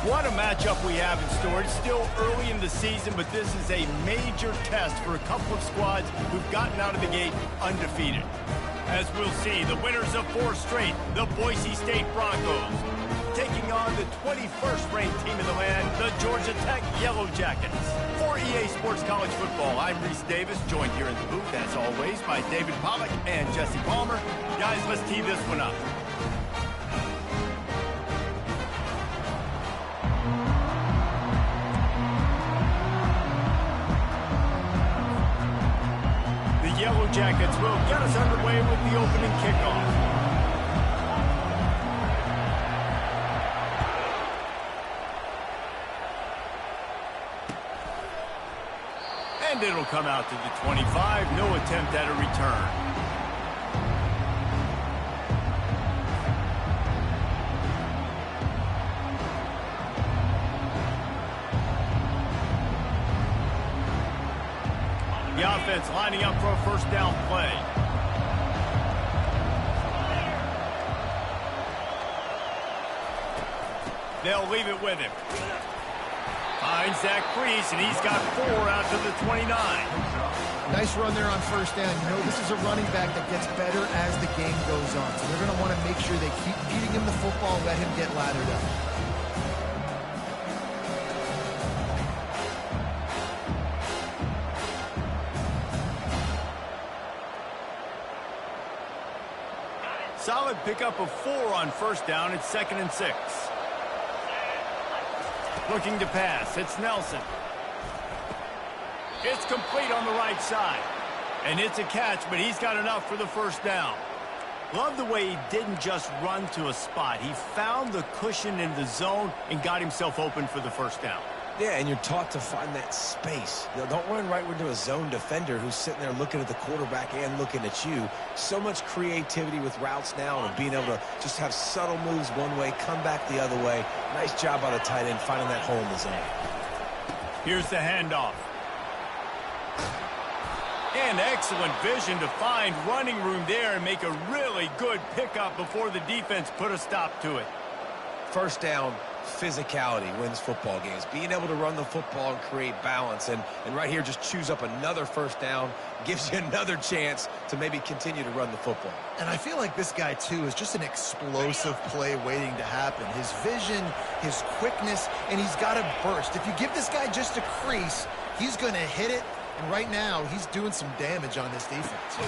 What a matchup we have in store. It's still early in the season, but this is a major test for a couple of squads who've gotten out of the gate undefeated. As we'll see, the winners of 4 straight, the Boise State Broncos, taking on the 21st ranked team in the land, the Georgia Tech Yellow Jackets. For EA Sports College Football, I'm Reese Davis, joined here in the booth, as always, by David Pollack and Jesse Palmer. Guys, let's tee this one up. The Yellow Jackets will get us underway with the opening kickoff. And it'll come out to the 25. No attempt at a return. The offense lining up for a first down play. They'll leave it with him. Finds that crease, and he's got 4 out to the 29. Nice run there on first down. You know, this is a running back that gets better as the game goes on. So they're going to want to make sure they keep feeding him the football and let him get lathered up. Solid pickup of 4 on first down. It's 2nd and 6. Looking to pass. It's Nelson. It's complete on the right side. And it's a catch, but he's got enough for the first down. Love the way he didn't just run to a spot. He found the cushion in the zone and got himself open for the first down. Yeah, and you're taught to find that space. You know, don't run right into a zone defender who's sitting there looking at the quarterback and looking at you. So much creativity with routes now and being able to just have subtle moves one way, come back the other way. Nice job by the tight end finding that hole in the zone. Here's the handoff. And excellent vision to find running room there and make a really good pickup before the defense put a stop to it. First down, physicality wins football games. Being able to run the football and create balance. And right here, just choose up another first down. Gives you another chance to maybe continue to run the football. And I feel like this guy, too, is just an explosive play waiting to happen. His vision, his quickness, and he's got a burst. If you give this guy just a crease, he's going to hit it. And right now, he's doing some damage on this defense.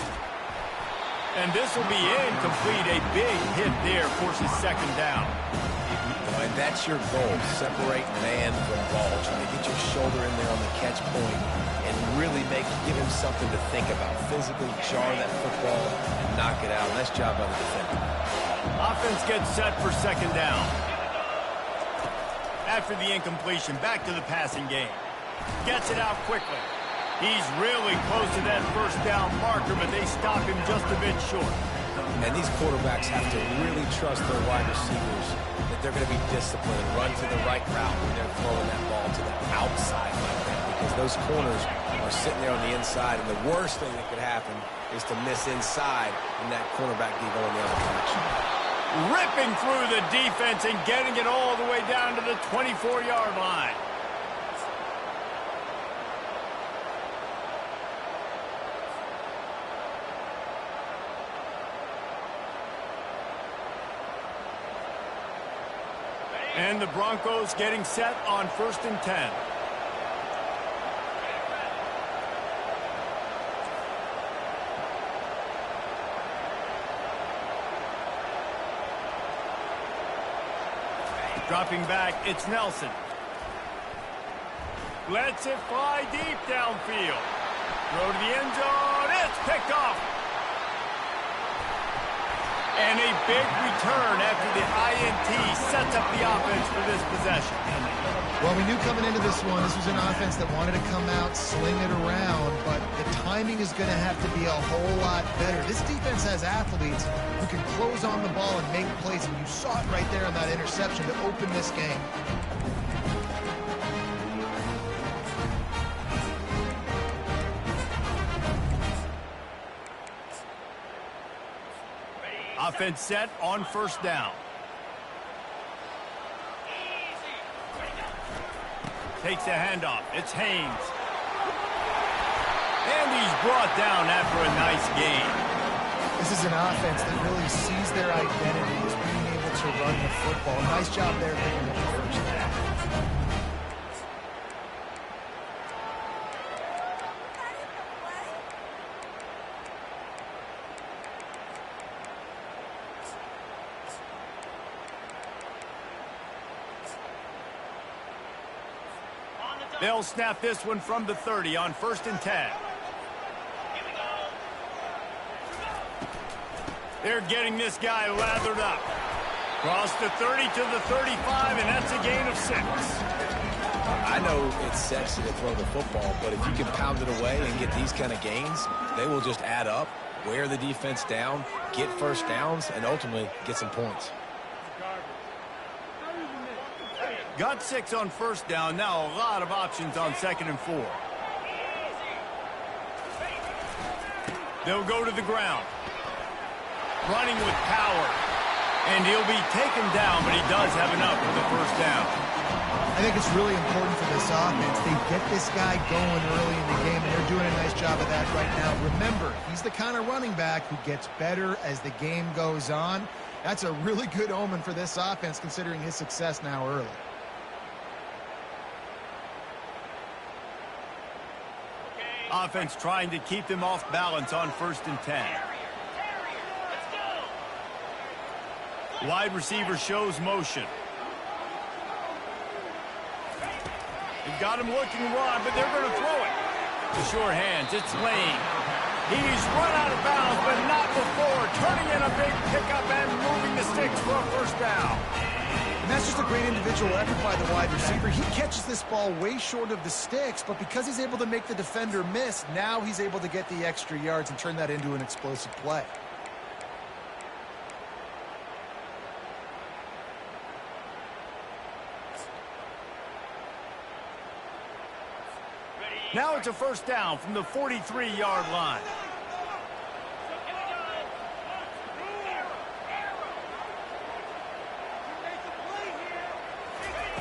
And this will be incomplete. A big hit there forces 2nd down. And that's your goal. Separate man from ball. Trying to get your shoulder in there on the catch point and really give him something to think about. Physically jar that football and knock it out. Nice job by the defender. Offense gets set for 2nd down. After the incompletion, back to the passing game. Gets it out quickly. He's really close to that first down marker, but they stop him just a bit short. And these quarterbacks have to really trust their wide receivers that they're going to be disciplined and run to the right route when they're throwing that ball to the outside like that, because those corners are sitting there on the inside, and the worst thing that could happen is to miss inside and that cornerback be going the other direction. Ripping through the defense and getting it all the way down to the 24-yard line. And the Broncos getting set on 1st and 10. Dropping back, it's Nelson. Lets it fly deep downfield. Throw to the end zone. It's picked off. And a big return after the INT sets up the offense for this possession. Well, we knew coming into this one, this was an offense that wanted to come out, sling it around, but the timing is going to have to be a whole lot better. This defense has athletes who can close on the ball and make plays, and you saw it right there on that interception to open this game. Offense set on 1st down. Takes a handoff. It's Haynes. And he's brought down after a nice gain. This is an offense that really sees their identity as being able to run the football. Nice job there picking up the first down. They'll snap this one from the 30 on 1st and 10. They're getting this guy lathered up. Cross the 30 to the 35, and that's a gain of 6. I know it's sexy to throw the football, but if you can pound it away and get these kind of gains, they will just add up, wear the defense down, get first downs, and ultimately get some points. Got 6 on 1st down. Now a lot of options on 2nd and 4. They'll go to the ground. Running with power. And he'll be taken down, but he does have enough for the 1st down. I think it's really important for this offense. They get this guy going early in the game, and they're doing a nice job of that right now. Remember, he's the kind of running back who gets better as the game goes on. That's a really good omen for this offense, considering his success now early. Offense trying to keep them off balance on 1st and 10. Wide receiver shows motion. They've got him looking wide, but they're going to throw it. To short hands, it's Lane. He's run out of bounds, but not before. Turning in a big pickup and moving the sticks for a 1st down. And that's just a great individual effort by the wide receiver. He catches this ball way short of the sticks, but because he's able to make the defender miss, now he's able to get the extra yards and turn that into an explosive play. Now it's a 1st down from the 43-yard line.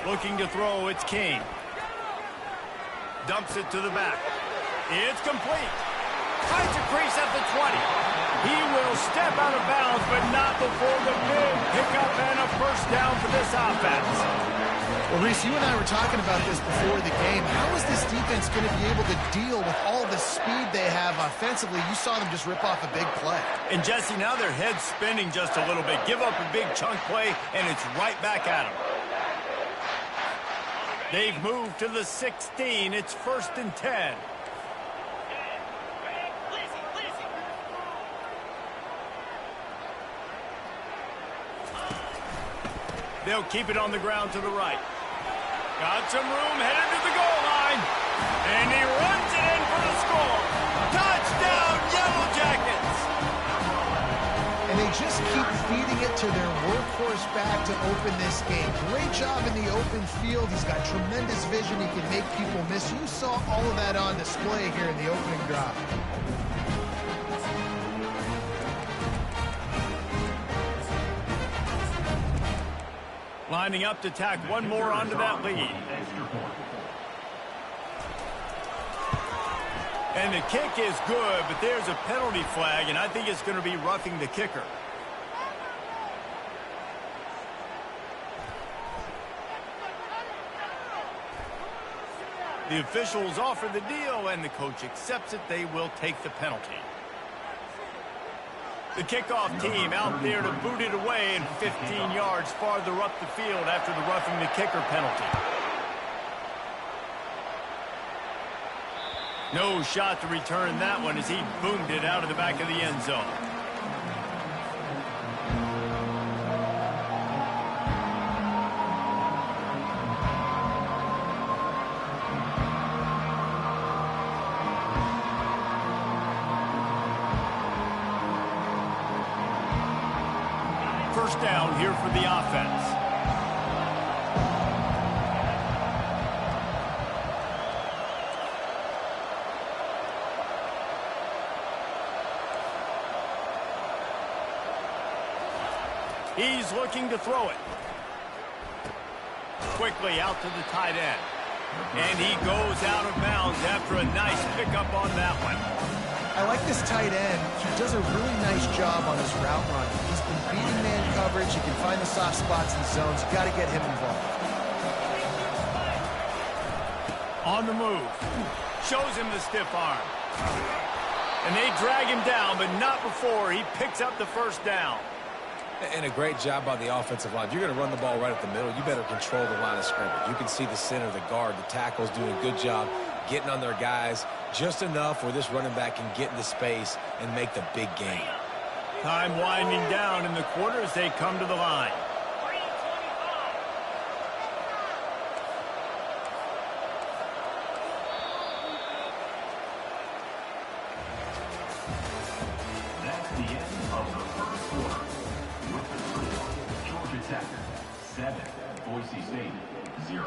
Looking to throw, it's King. Dumps it to the back. It's complete. Finds a crease at the 20. He will step out of bounds, but not before the big pickup and a 1st down for this offense. Well, Reese, you and I were talking about this before the game. How is this defense going to be able to deal with all the speed they have offensively? You saw them just rip off a big play. And, Jesse, now their head's spinning just a little bit. Give up a big chunk play, and it's right back at them. They've moved to the 16. It's 1st and 10. They'll keep it on the ground to the right. Got some room, headed to the goal line. And he runs it in for the score. Touchdown, Yellow Jackets! And they just keep feeding it to their workhorse back to open this game. Great job in the open field. He's got tremendous vision. He can make people miss. You saw all of that on display here in the opening drive. Lining up to tack one more onto that lead. And the kick is good, but there's a penalty flag, and I think it's going to be roughing the kicker. The officials offer the deal, and the coach accepts it. They will take the penalty. The kickoff team out there to boot it away and 15 yards farther up the field after the roughing the kicker penalty. No shot to return that one as he boomed it out of the back of the end zone. First down here for the offense. He's looking to throw it. Quickly out to the tight end. And he goes out of bounds after a nice pickup on that one. I like this tight end. He does a really nice job on his route run. He's been beating man coverage. He can find the soft spots in zones. You got to get him involved. On the move. Shows him the stiff arm. And they drag him down, but not before he picks up the first down. And a great job by the offensive line. If you're going to run the ball right at the middle, you better control the line of scrimmage. You can see the center, the guard, the tackles doing a good job getting on their guys just enough where this running back can get into space and make the big game. Time winding down in the quarter as they come to the line. That's the end of the first quarter. With the score, Georgia Tech 7, Boise State 0.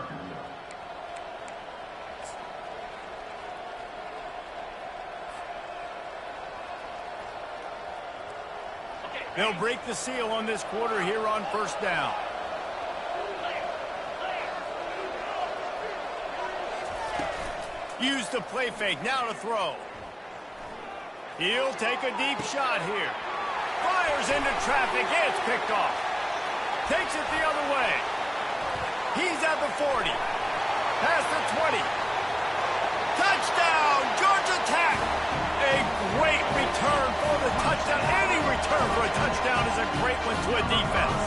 They'll break the seal on this quarter here on first down. Use the play fake, now to throw. He'll take a deep shot here. Fires into traffic, it's picked off. Takes it the other way. He's at the 40. Past the 20. Touchdown, Georgia Tech! A great return for the touchdown. Any return for a touchdown is a great one to a defense.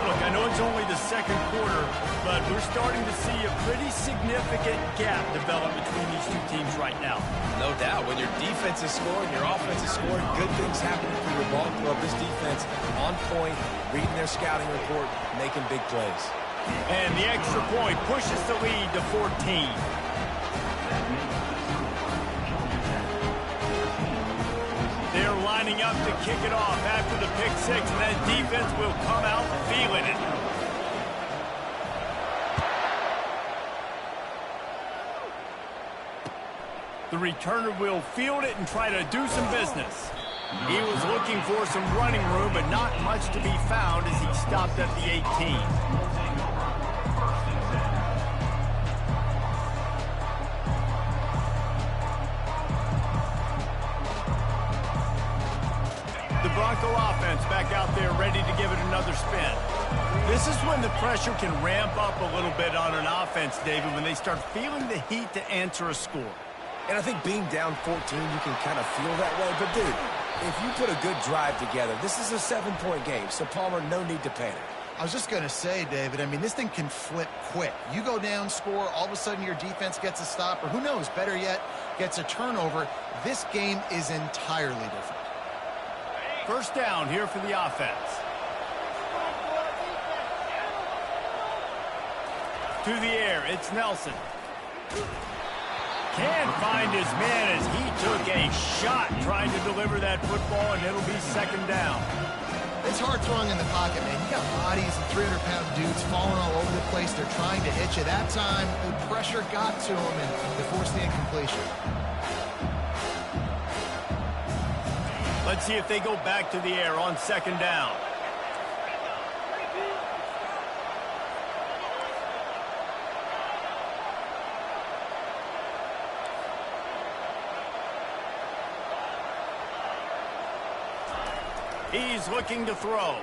Look, I know it's only the second quarter, but we're starting to see a pretty significant gap develop between these two teams right now. No doubt. When your defense is scoring, your offense is scoring, good things happening for your ball club. This defense on point, reading their scouting report, making big plays. And the extra point pushes the lead to 14. They're lining up to kick it off after the pick six, and that defense will come out feeling it. The returner will field it and try to do some business. He was looking for some running room, but not much to be found as he stopped at the 18. The Bronco offense back out there ready to give it another spin. This is when the pressure can ramp up a little bit on an offense, David, when they start feeling the heat to answer a score. And I think being down 14, you can kind of feel that way. But, dude, if you put a good drive together, this is a 7-point game. So, Palmer, no need to panic. I was just going to say, David, I mean, this thing can flip quick. You go down, score, all of a sudden your defense gets a stop, or who knows, better yet, gets a turnover. This game is entirely different. First down here for the offense. To the air, it's Nelson. Can't find his man as he took a shot trying to deliver that football, and it'll be second down. It's hard throwing in the pocket, man. You got bodies and 300-pound dudes falling all over the place. They're trying to hit you. That time, the pressure got to him, and they forced the incompletion. Let's see if they go back to the air on second down. He's looking to throw.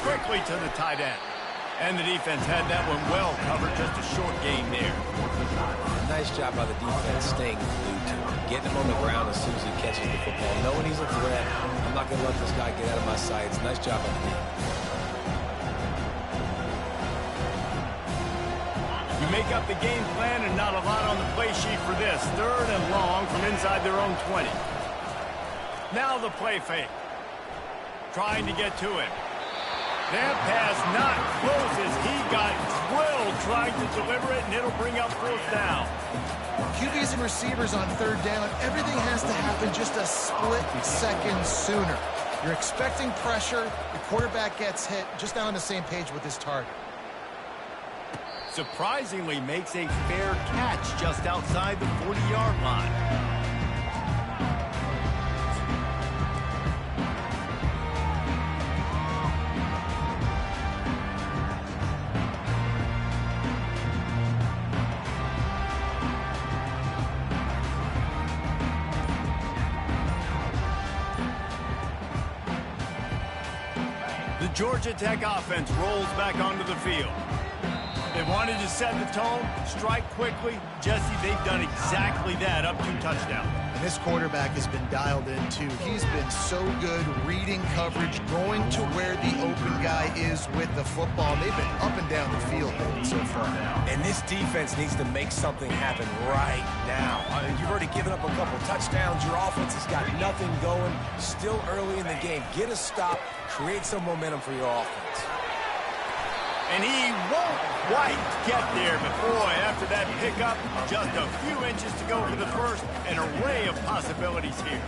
Quickly to the tight end. And the defense had that one well covered. Just a short gain there. Nice job by the defense staying glued to him. Getting him on the ground as soon as he catches the football. Knowing he's a threat. I'm not going to let this guy get out of my sights. Nice job by the defense. You make up the game plan and not a lot on the play sheet for this. Third and long from inside their own 20. Now the play fake. Trying to get to him. That pass not close as he got drilled trying to deliver it, and it'll bring up fourth down. QBs and receivers on third down, everything has to happen just a split second sooner. You're expecting pressure, the quarterback gets hit, just not on the same page with his target. Surprisingly makes a fair catch just outside the 40-yard line. Georgia Tech offense rolls back onto the field. They wanted to set the tone, strike quickly. Jesse, they've done exactly that up to touchdown. And this quarterback has been dialed in, too. He's been so good reading coverage, going to where the open guy is with the football. They've been up and down the field so far. And this defense needs to make something happen right now. You've already given up a couple touchdowns. Your offense has got nothing going. Still early in the game. Get a stop. Create some momentum for your offense. And he won't quite get there, but boy, after that pickup, just a few inches to go for the first, an array of possibilities here.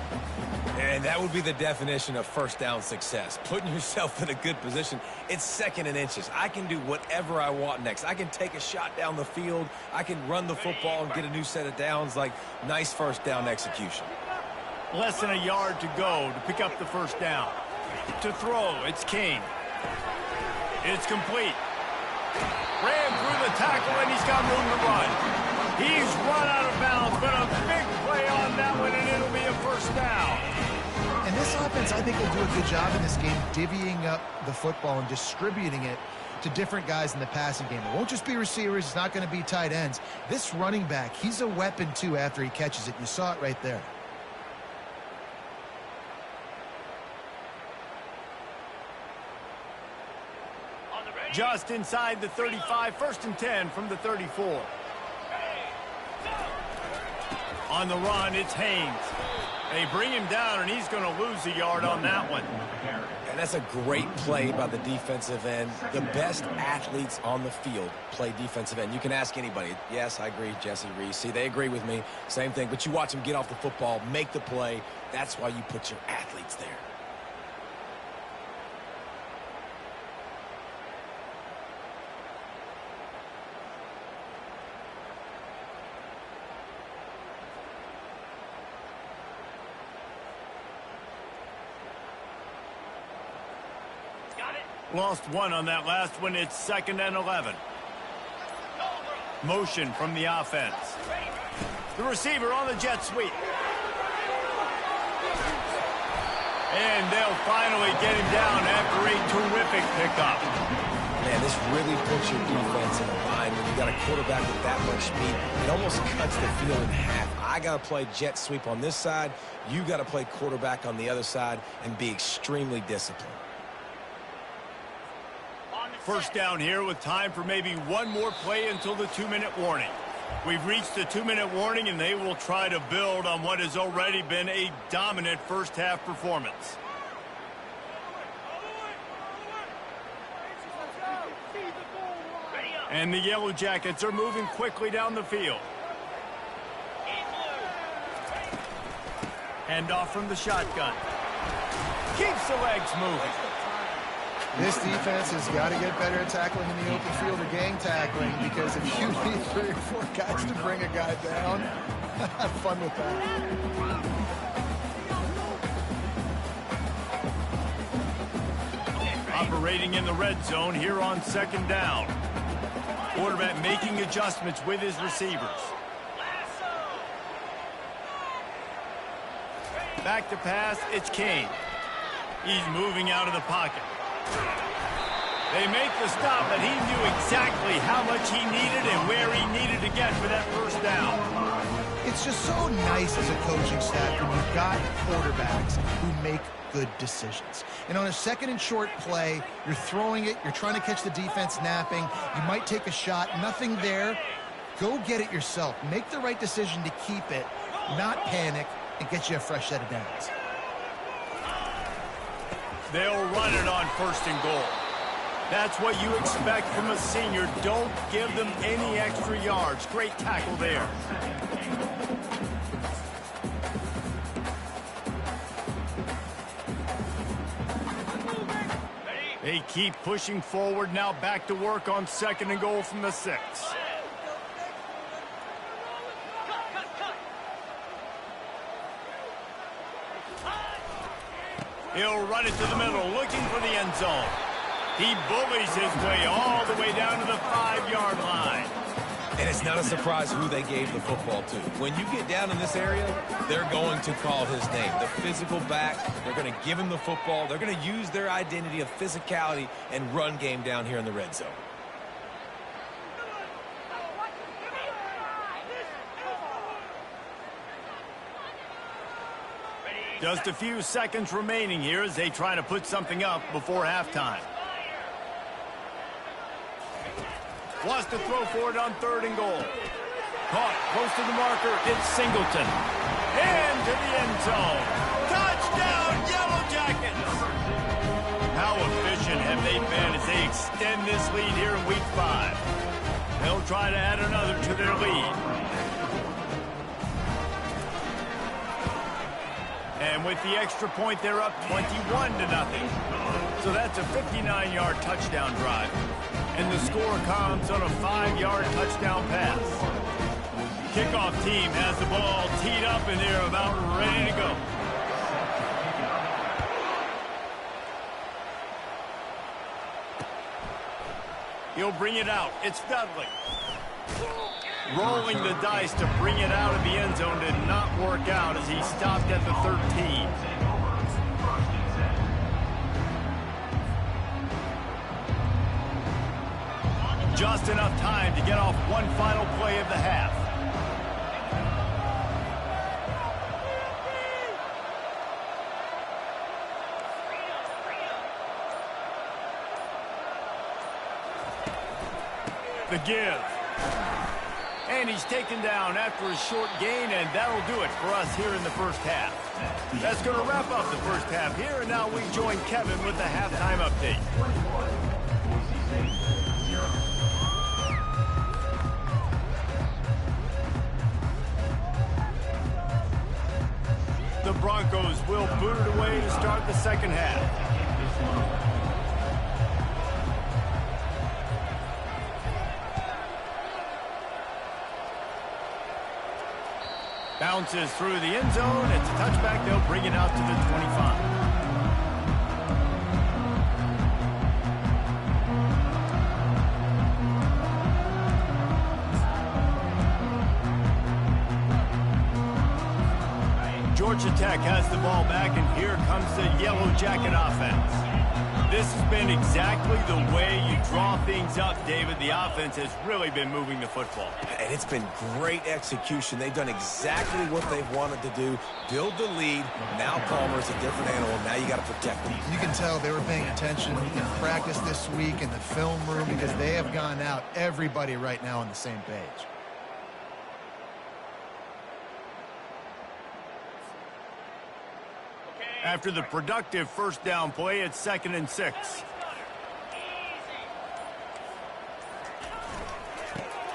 And that would be the definition of first down success. Putting yourself in a good position. It's second and inches. I can do whatever I want next. I can take a shot down the field. I can run the football and get a new set of downs. Like, nice first down execution. Less than a yard to go to pick up the first down. To throw, it's King. It's complete. Ran through the tackle, and he's got room to run. He's run out of bounds, but a big play on that one, and it'll be a first down. And this offense, I think, will do a good job in this game divvying up the football and distributing it to different guys in the passing game. It won't just be receivers. It's not going to be tight ends. This running back, he's a weapon, too, after he catches it. You saw it right there. Just inside the 35, 1st and 10 from the 34. On the run, it's Haynes. They bring him down, and he's going to lose a yard on that one. And that's a great play by the defensive end. The best athletes on the field play defensive end. You can ask anybody. Yes, I agree, Jesse Reese. See, they agree with me. Same thing. But you watch them get off the football, make the play. That's why you put your athletes there. Lost one on that last one. It's 2nd and 11. Motion from the offense. The receiver on the jet sweep. And they'll finally get him down after a terrific pickup. Man, this really puts your defense in a bind when you got a quarterback with that much speed. It almost cuts the field in half. I got to play jet sweep on this side. You got to play quarterback on the other side and be extremely disciplined. First down here with time for maybe one more play until the 2-minute warning. We've reached the 2-minute warning, and they will try to build on what has already been a dominant first-half performance. And the Yellow Jackets are moving quickly down the field. Handoff from the shotgun. Keeps the legs moving. This defense has got to get better at tackling in the open field or gang tackling, because if you need 3 or 4 guys to bring a guy down, have fun with that. Operating in the red zone here on 2nd down. Quarterback making adjustments with his receivers. Back to pass, it's Kane. He's moving out of the pocket. They make the stop, but he knew exactly how much he needed and where he needed to get for that first down. It's just so nice as a coaching staff when you've got quarterbacks who make good decisions. And on a 2nd and short play, you're throwing it, you're trying to catch the defense napping, you might take a shot, nothing there. Go get it yourself. Make the right decision to keep it, not panic, and get you a fresh set of downs. They'll run it on 1st and goal. That's what you expect from a senior. Don't give them any extra yards. Great tackle there. They keep pushing forward, now back to work on 2nd and goal from the 6. He'll run it to the middle, looking for the end zone. He bullies his way all the way down to the 5-yard line. And it's not a surprise who they gave the football to. When you get down in this area, they're going to call his name. The physical back, they're going to give him the football. They're going to use their identity of physicality and run game down here in the red zone. Just a few seconds remaining here as they try to put something up before halftime. Wants to throw for it on 3rd and goal. Caught close to the marker. It's Singleton. Into the end zone. Touchdown, Yellow Jackets! How efficient have they been as they extend this lead here in Week 5? They'll try to add another to their lead. And with the extra point, they're up 21-0. So that's a 59-yard touchdown drive. And the score comes on a 5-yard touchdown pass. Kickoff team has the ball teed up and they're about ready to go. He'll bring it out. It's Dudley. Rolling the dice to bring it out of the end zone did not work out as he stopped at the 13. Just enough time to get off one final play of the half. The give. And he's taken down after a short gain, and that'll do it for us here in the first half. That's going to wrap up the first half here, and now we join Kevin with the halftime update. The Broncos will boot it away to start the second half. Bounces through the end zone. It's a touchback. They'll bring it out to the 25. Georgia Tech has the ball back, and here comes the Yellow Jacket offense. This has been exactly the way you draw things up, David. The offense has really been moving the football. And it's been great execution. They've done exactly what they've wanted to do. Build the lead. Now Palmer's a different animal. Now you got to protect them. You can tell they were paying attention in practice this week in the film room because they have gone out, everybody right now on the same page. After the productive first down play, it's 2nd and 6.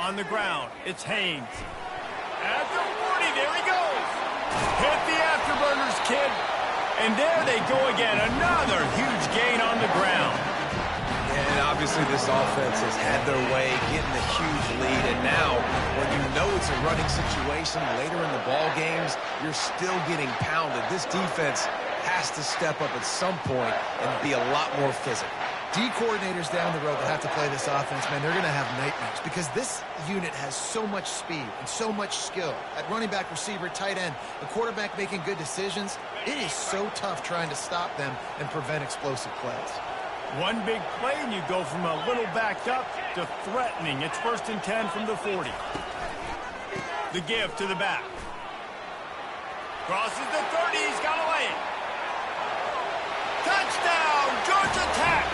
On the ground, it's Haynes. At the 40, there he goes. Hit the afterburners, kid. And there they go again. Another huge gain on the ground. And obviously this offense has had their way getting a huge lead. And now, when you know it's a running situation later in the ball games, you're still getting pounded. This defense has to step up at some point and be a lot more physical. D coordinators down the road that have to play this offense, man, they're going to have nightmares because this unit has so much speed and so much skill. At running back, receiver, tight end, the quarterback making good decisions, it is so tough trying to stop them and prevent explosive plays. One big play, and you go from a little backed up to threatening. It's 1st and 10 from the 40. The give to the back. Crosses the 30. He's got to lay it. Touchdown, Georgia Tech!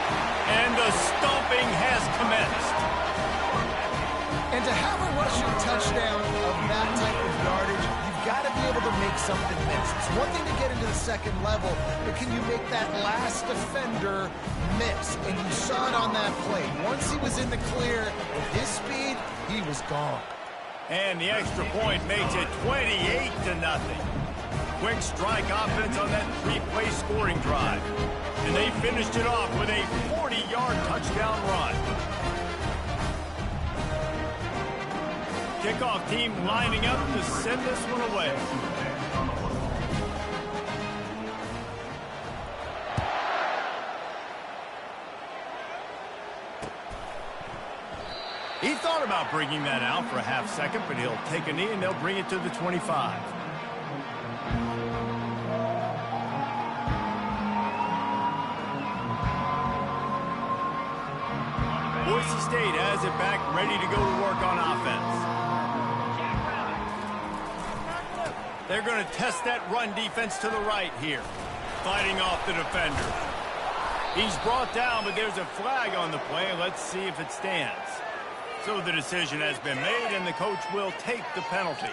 And the stomping has commenced. And to have a rushing touchdown of that type of yardage, you've got to be able to make something miss. It's one thing to get into the second level, but can you make that last defender miss? And you saw it on that play. Once he was in the clear, with his speed, he was gone. And the extra point makes it 28-0. Quick strike offense on that 3-play scoring drive. And they finished it off with a 40-yard touchdown run. Kickoff team lining up to send this one away. He thought about bringing that out for a half second, but he'll take a knee and they'll bring it to the 25. Boise State has it back, ready to go to work on offense. They're going to test that run defense to the right here. Fighting off the defender. He's brought down, but there's a flag on the play. Let's see if it stands. So the decision has been made, and the coach will take the penalty.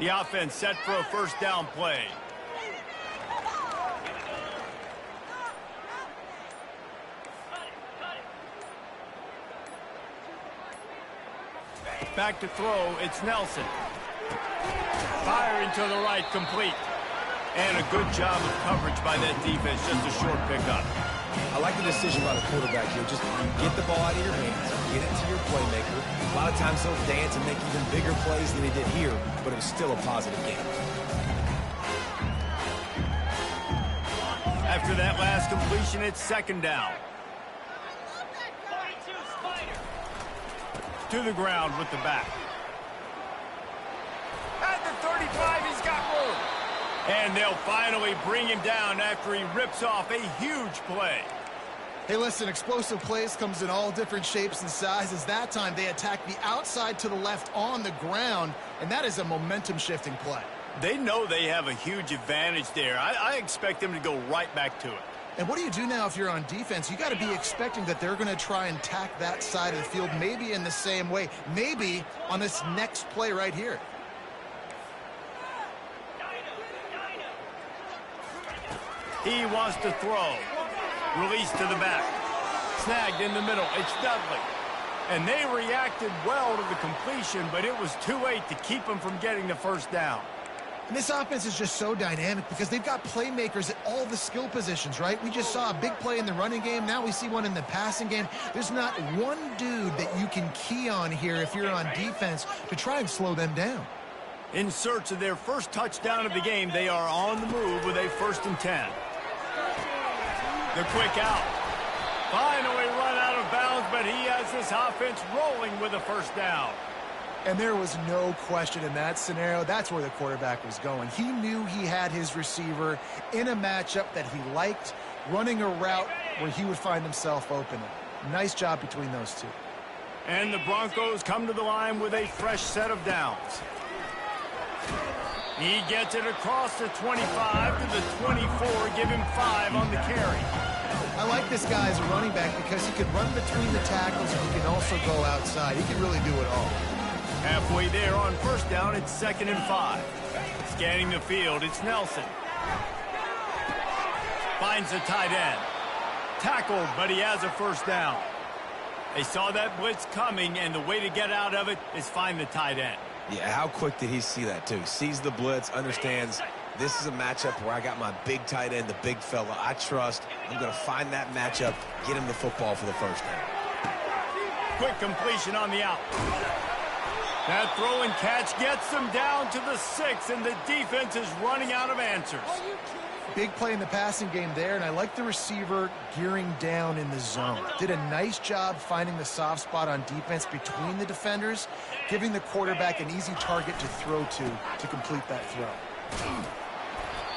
The offense set for a first down play. Back to throw, it's Nelson. Firing to the right, complete. And a good job of coverage by that defense, just a short pickup. I like the decision by the quarterback here. Just get the ball out of your hands, get it to your playmaker. A lot of times he'll dance and make even bigger plays than he did here, but it was still a positive game. After that last completion, it's second down. To the ground with the back. At the 35, he's got room. And they'll finally bring him down after he rips off a huge play. Hey, listen, explosive plays comes in all different shapes and sizes. That time, they attack the outside to the left on the ground, and that is a momentum-shifting play. They know they have a huge advantage there. I expect them to go right back to it. And what do you do now if you're on defense? You got to be expecting that they're going to try and tack that side of the field, maybe in the same way, maybe on this next play right here. He wants to throw. Release to the back. Snagged in the middle. It's Dudley. And they reacted well to the completion, but it was too late to keep them from getting the first down. And this offense is just so dynamic because they've got playmakers at all the skill positions, right? We just saw a big play in the running game. Now we see one in the passing game. There's not one dude that you can key on here if you're on defense to try and slow them down. In search of their first touchdown of the game, they are on the move with a 1st and 10. The quick out. Finally run out of bounds, but he has this offense rolling with a first down. And there was no question in that scenario. That's where the quarterback was going. He knew he had his receiver in a matchup that he liked, running a route where he would find himself open. Nice job between those two. And the Broncos come to the line with a fresh set of downs. He gets it across the 25 to the 24, give him 5 on the carry. I like this guy as a running back because he can run between the tackles and he can also go outside. He can really do it all. Halfway there on first down, it's 2nd and 5. Scanning the field, it's Nelson. Finds the tight end. Tackled, but he has a first down. They saw that blitz coming, and the way to get out of it is find the tight end. Yeah, how quick did he see that, too? Sees the blitz, understands this is a matchup where I got my big tight end, the big fella I trust. I'm going to find that matchup, get him the football for the first down. Quick completion on the out. That throw and catch gets them down to the 6, and the defense is running out of answers. Big play in the passing game there, and I like the receiver gearing down in the zone. Did a nice job finding the soft spot on defense between the defenders, giving the quarterback an easy target to throw to complete that throw.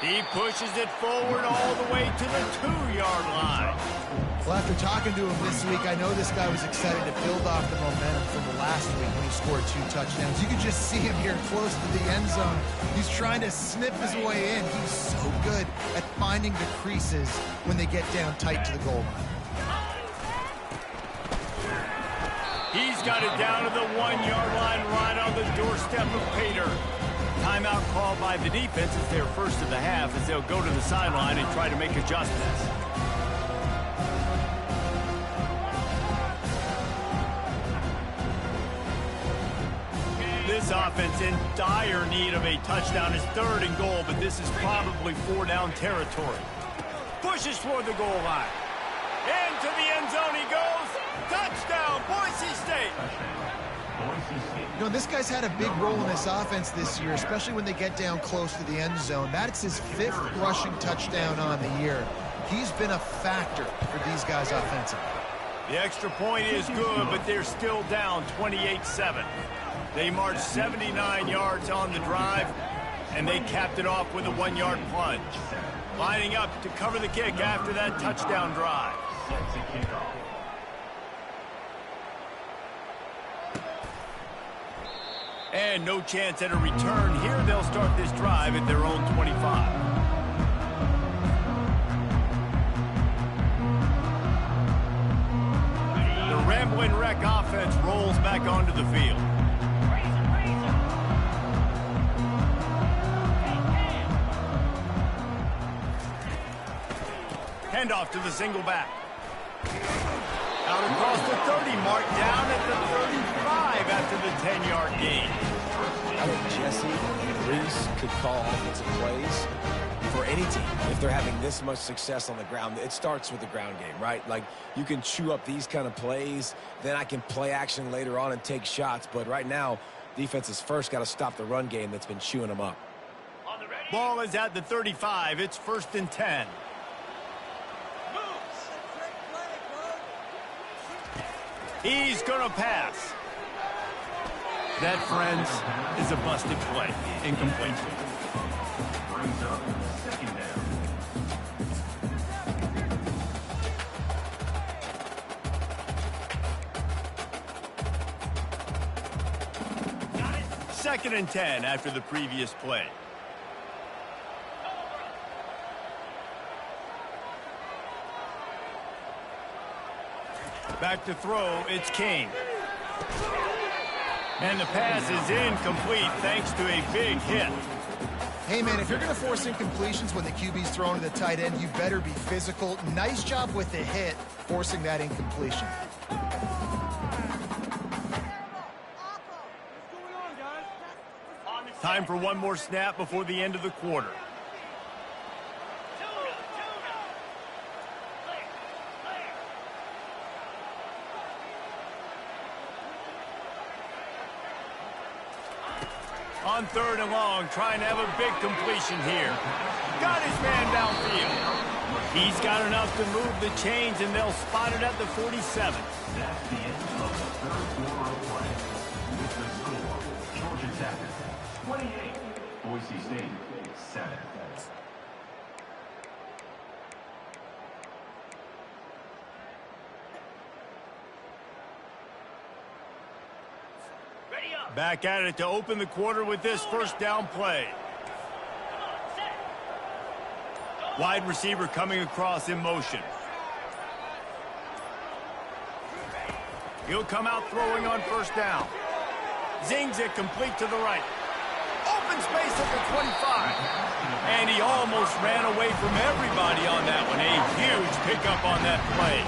He pushes it forward all the way to the 2-yard line. Well, after talking to him this week, I know this guy was excited to build off the momentum from last week when he scored 2 touchdowns. You can just see him here close to the end zone. He's trying to snip his way in. He's so good at finding the creases when they get down tight to the goal line. He's got it down to the 1-yard line right on the doorstep of Pater. Timeout called by the defense. It's their first of the half as they'll go to the sideline and try to make adjustments. This offense in dire need of a touchdown. Is 3rd and goal, but this is probably 4-down territory. Pushes for the goal line. Into the end zone he goes. Touchdown, Boise State. Boise State. You know, this guy's had a big role in this offense this year, especially when they get down close to the end zone. That's his 5th rushing touchdown on the year. He's been a factor for these guys offensively. The extra point is good, but they're still down 28-7. They marched 79 yards on the drive, and they capped it off with a 1-yard plunge. Lining up to cover the kick after that touchdown drive. And no chance at a return here. They'll start this drive at their own 25. The Ramblin' Wreck offense rolls back onto the field. Handoff to the single back. Out across the 30, marked down at the 35 after the 10-yard gain. I think Jesse and Reese could call offensive plays for any team if they're having this much success on the ground. It starts with the ground game, right? Like, you can chew up these kind of plays, then I can play action later on and take shots. But right now, defense has first got to stop the run game that's been chewing them up. Ball is at the 35. It's 1st and 10. He's going to pass. That, friends, is a busted play. Incomplete. Brings up 2nd down. 2nd and 10 after the previous play. Back to throw, it's King. And the pass is incomplete thanks to a big hit. Hey, man, if you're going to force incompletions when the QB's thrown to the tight end, you better be physical. Nice job with the hit, forcing that incompletion. Time for one more snap before the end of the quarter. On 3rd and long, trying to have a big completion here. Got his man downfield. He's got enough to move the chains, and they'll spot it at the 47. That's the end of the 3rd quarter of play. With the score, Georgia Tech 28, Boise State 7. Back at it to open the quarter with this 1st down play. Wide receiver coming across in motion. He'll come out throwing on 1st down. Zings it complete to the right. Open space at the 25. And he almost ran away from everybody on that one. A huge pickup on that play.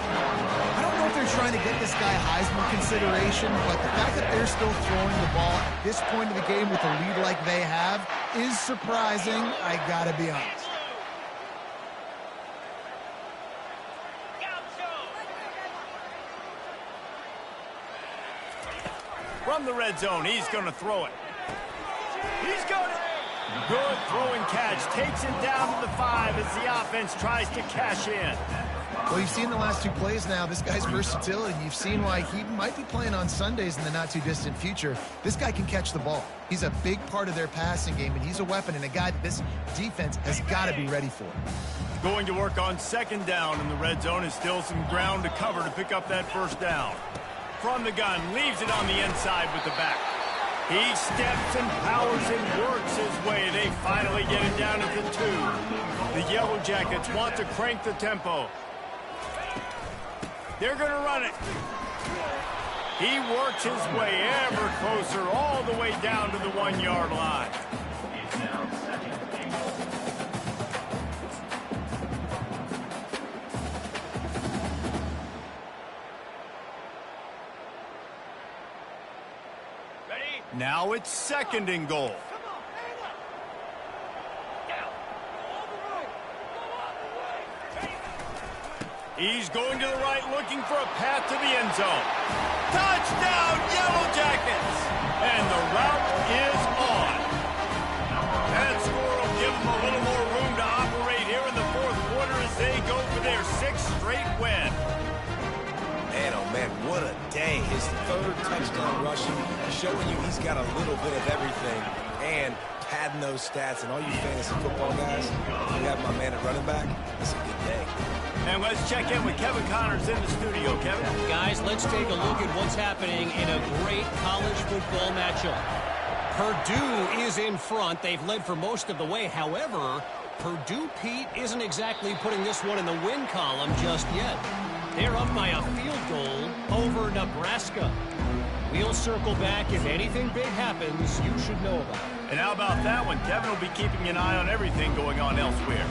I don't know if they're trying to get this guy Heisman consideration, but the fact that they're still throwing the ball at this point of the game with a lead like they have is surprising, I gotta be honest. From the red zone, he's going to throw it. He's got it. Good throwing catch. Takes it down to the 5 as the offense tries to cash in. Well, you've seen the last 2 plays now. This guy's versatility. You've seen why he might be playing on Sundays in the not-too-distant future. This guy can catch the ball. He's a big part of their passing game, and he's a weapon and a guy that this defense has got to be ready for. Going to work on 2nd down in the red zone. Is still some ground to cover to pick up that 1st down. From the gun, leaves it on the inside with the back. He steps and powers and works his way. They finally get it down at the 2. The Yellow Jackets want to crank the tempo. They're going to run it. He works his way ever closer all the way down to the 1-yard line. It's now 2nd and goal. Now it's 2nd and goal. He's going to the right, looking for a path to the end zone. Touchdown, Yellow Jackets! And the route is on. That score will give them a little more room to operate here in the fourth quarter as they go for their 6th straight win. Man, oh man, what a day. His 3rd touchdown rushing, showing you he's got a little bit of everything and padding those stats. And all you fantasy football guys, you have my man at running back, it's a good day. And let's check in with Kevin Connors in the studio. Kevin? Guys, let's take a look at what's happening in a great college football matchup. Purdue is in front. They've led for most of the way. However, Purdue, Pete, isn't exactly putting this one in the win column just yet. They're up by a field goal over Nebraska. We'll circle back. If anything big happens, you should know about it. And how about that one? Kevin will be keeping an eye on everything going on elsewhere.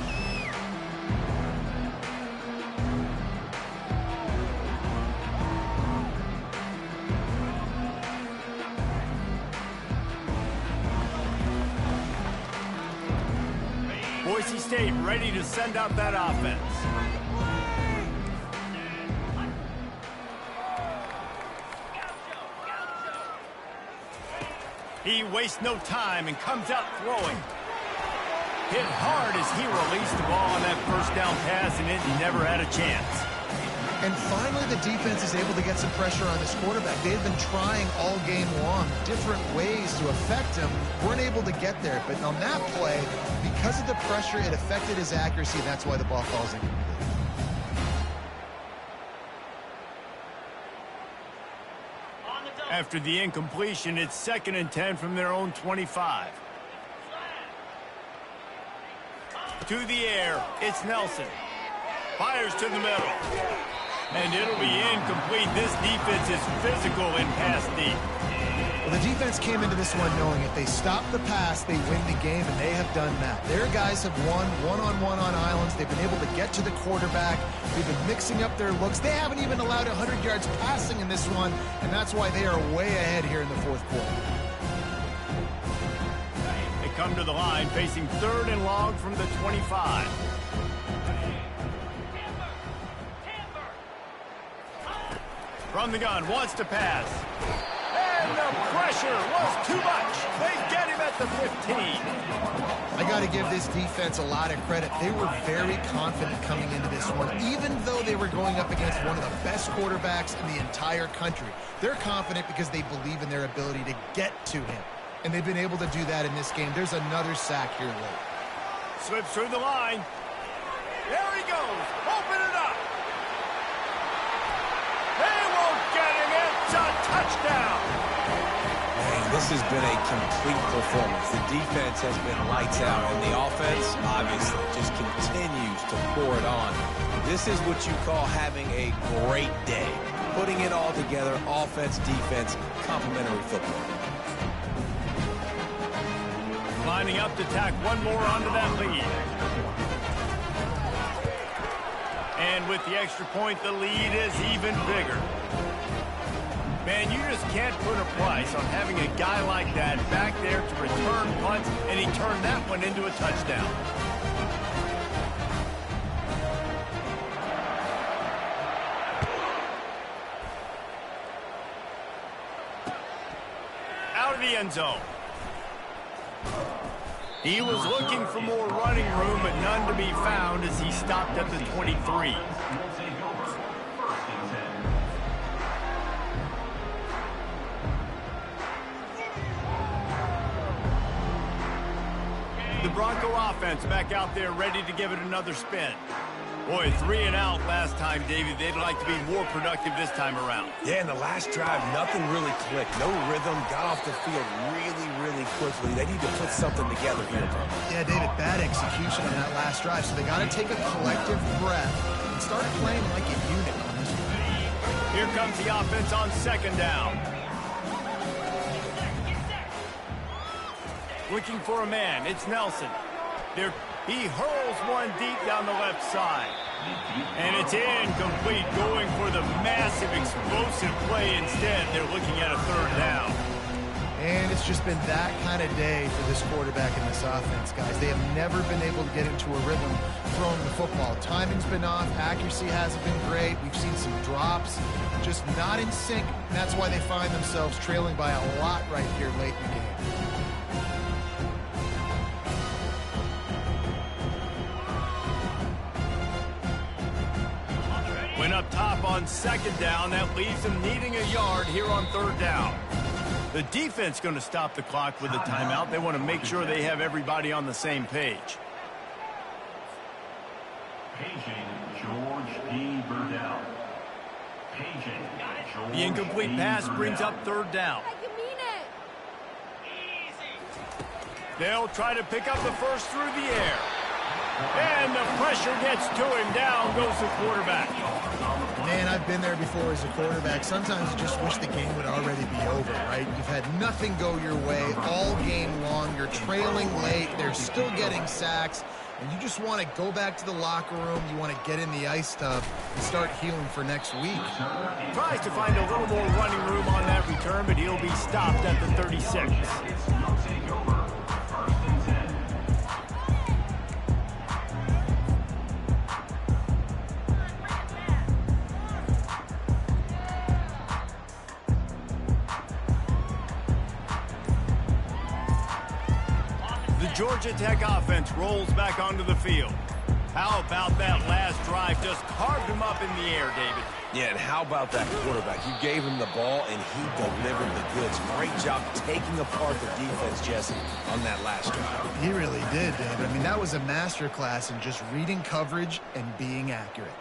Boise State ready to send out that offense. He wastes no time and comes out throwing. Hit hard as he released the ball on that first down pass, and it never had a chance. And finally, the defense is able to get some pressure on this quarterback. They've been trying all game long different ways to affect him. Weren't able to get there. But on that play, because of the pressure, it affected his accuracy, and that's why the ball falls incomplete. After the incompletion, it's 2nd and 10 from their own 25. To the air, it's Nelson. Fires to the middle. And it'll be incomplete. This defense is physical in pass deep. Well, the defense came into this one knowing if they stop the pass, they win the game, and they have done that. Their guys have won one-on-one on islands. They've been able to get to the quarterback. They've been mixing up their looks. They haven't even allowed 100 yards passing in this one, and that's why they are way ahead here in the fourth quarter. They come to the line facing 3rd and long from the 25. From the gun, wants to pass. And the pressure was too much. They get him at the 15. I got to give this defense a lot of credit. They were very confident coming into this one, even though they were going up against one of the best quarterbacks in the entire country. They're confident because they believe in their ability to get to him, and they've been able to do that in this game. There's another sack here late. Slips through the line. There he goes. Open it up. They won't get him. It's a touchdown. Man, this has been a complete performance. The defense has been lights out, and the offense, obviously, just continues to pour it on. This is what you call having a great day. Putting it all together, offense, defense, complementary football. Lining up to tack one more onto that lead. And with the extra point, the lead is even bigger. Man, you just can't put a price on having a guy like that back there to return punts, and he turned that one into a touchdown. Out of the end zone. He was looking for more running room, but none to be found as he stopped at the 23. The Bronco offense back out there ready to give it another spin. Boy, 3 and out last time, Davey. They'd like to be more productive this time around. Yeah, in the last drive, nothing really clicked. No rhythm, got off the field really quickly. They need to put something together here, bro. Yeah, David, bad execution on that last drive, so they got to take a collective breath and start playing like a unit on this one. Here comes the offense on 2nd down. Looking for a man. It's Nelson. He hurls one deep down the left side. And it's incomplete, going for the massive explosive play instead. They're looking at a 3rd down. And it's just been that kind of day for this quarterback in this offense, guys. They have never been able to get into a rhythm throwing the football. Timing's been off. Accuracy hasn't been great. We've seen some drops, just not in sync. And that's why they find themselves trailing by a lot right here late in the game. Went up top on second down. That leaves them needing a yard here on third down. The defense going to stop the clock with a timeout. They want to make sure they have everybody on the same page. Paging George P. Burdell. Paging George The incomplete P. pass Burdell. brings up third down. They'll try to pick up the first through the air. And the pressure gets to him. Down goes the quarterback. Man, I've been there before as a quarterback. Sometimes you just wish the game would already be over, right? You've had nothing go your way all game long. You're trailing late. They're still getting sacks. And you just want to go back to the locker room. You want to get in the ice tub and start healing for next week. Tries to find a little more running room on that return, but he'll be stopped at the 36. Georgia Tech offense rolls back onto the field. How about that last drive? Just carved him up in the air, David. Yeah, and how about that quarterback? You gave him the ball, and he delivered the goods. Great job taking apart the defense, Jesse, on that last drive. He really did, David. I mean, that was a masterclass in just reading coverage and being accurate.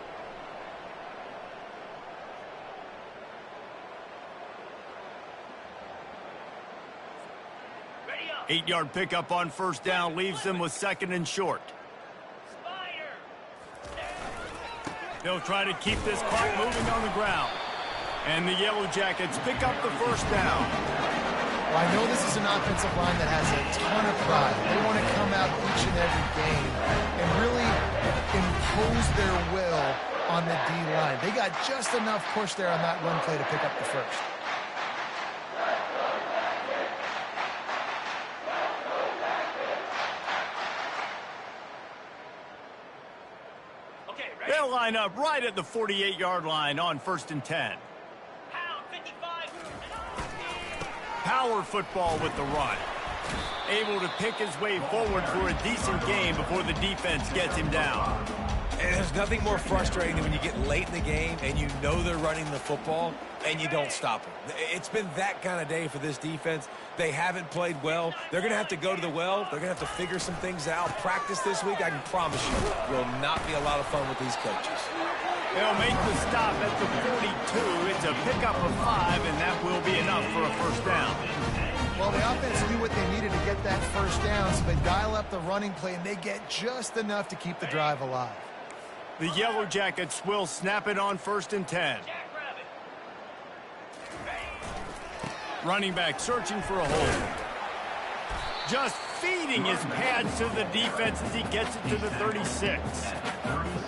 8-yard pickup on first down leaves them with second and short. They'll try to keep this clock moving on the ground. And the Yellow Jackets pick up the first down. Well, I know this is an offensive line that has a ton of pride. They want to come out each and every game and really impose their will on the D-line. They got just enough push there on that run play to pick up the first. They'll line up right at the 48-yard line on 1st and 10. Power football with the run. Able to pick his way forward for a decent game before the defense gets him down. And there's nothing more frustrating than when you get late in the game and you know they're running the football and you don't stop them. It's been that kind of day for this defense. They haven't played well. They're going to have to go to the well. They're going to have to figure some things out. Practice this week, I can promise you, will not be a lot of fun with these coaches. They'll make the stop at the 42. It's a pickup of 5, and that will be enough for a first down. Well, the offense knew what they needed to get that first down, so they dial up the running play, and they get just enough to keep the drive alive. The Yellow Jackets will snap it on 1st and 10. Running back searching for a hole. Just feeding his pads to the defense as he gets it to the 36.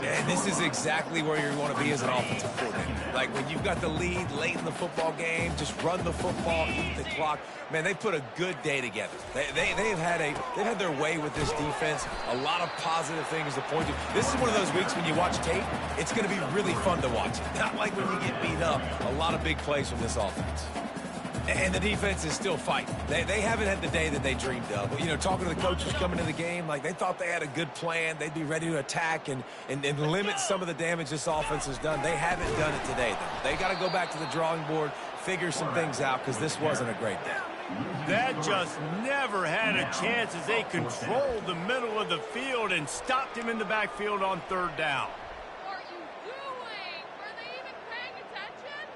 And this is exactly where you want to be as an offensive coordinator. Like when you've got the lead late in the football game, just run the football, eat the clock. Man, they put a good day together. They've had their way with this defense. A lot of positive things to point to. This is one of those weeks when you watch tape, it's going to be really fun to watch. Not like when you get beat up. A lot of big plays from this offense. And the defense is still fighting. They haven't had the day that they dreamed of. You know, talking to the coaches coming to the game, like they thought they had a good plan. They'd be ready to attack and limit some of the damage this offense has done. They haven't done it today, though. They got to go back to the drawing board, figure some things out, because this wasn't a great day. That just never had a chance as they controlled the middle of the field and stopped him in the backfield on 3rd down. What are you doing? Were they even paying attention?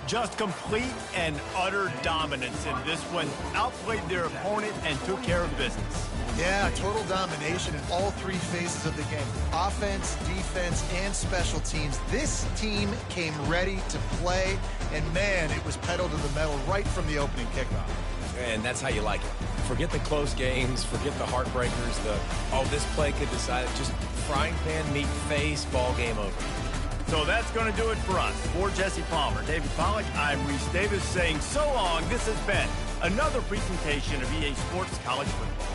Just complete and utter dominance in this one. Outplayed their opponent and took care of business. Yeah, total domination in all three phases of the game. Offense, defense, and special teams. This team came ready to play, and man, it was pedal to the metal right from the opening kickoff. And that's how you like it. Forget the close games, forget the heartbreakers, this play could decide it. Just frying pan, meat face, ball game over. So that's going to do it for us. For Jesse Palmer, David Pollack, I'm Reese Davis saying so long. This has been another presentation of EA Sports College Football.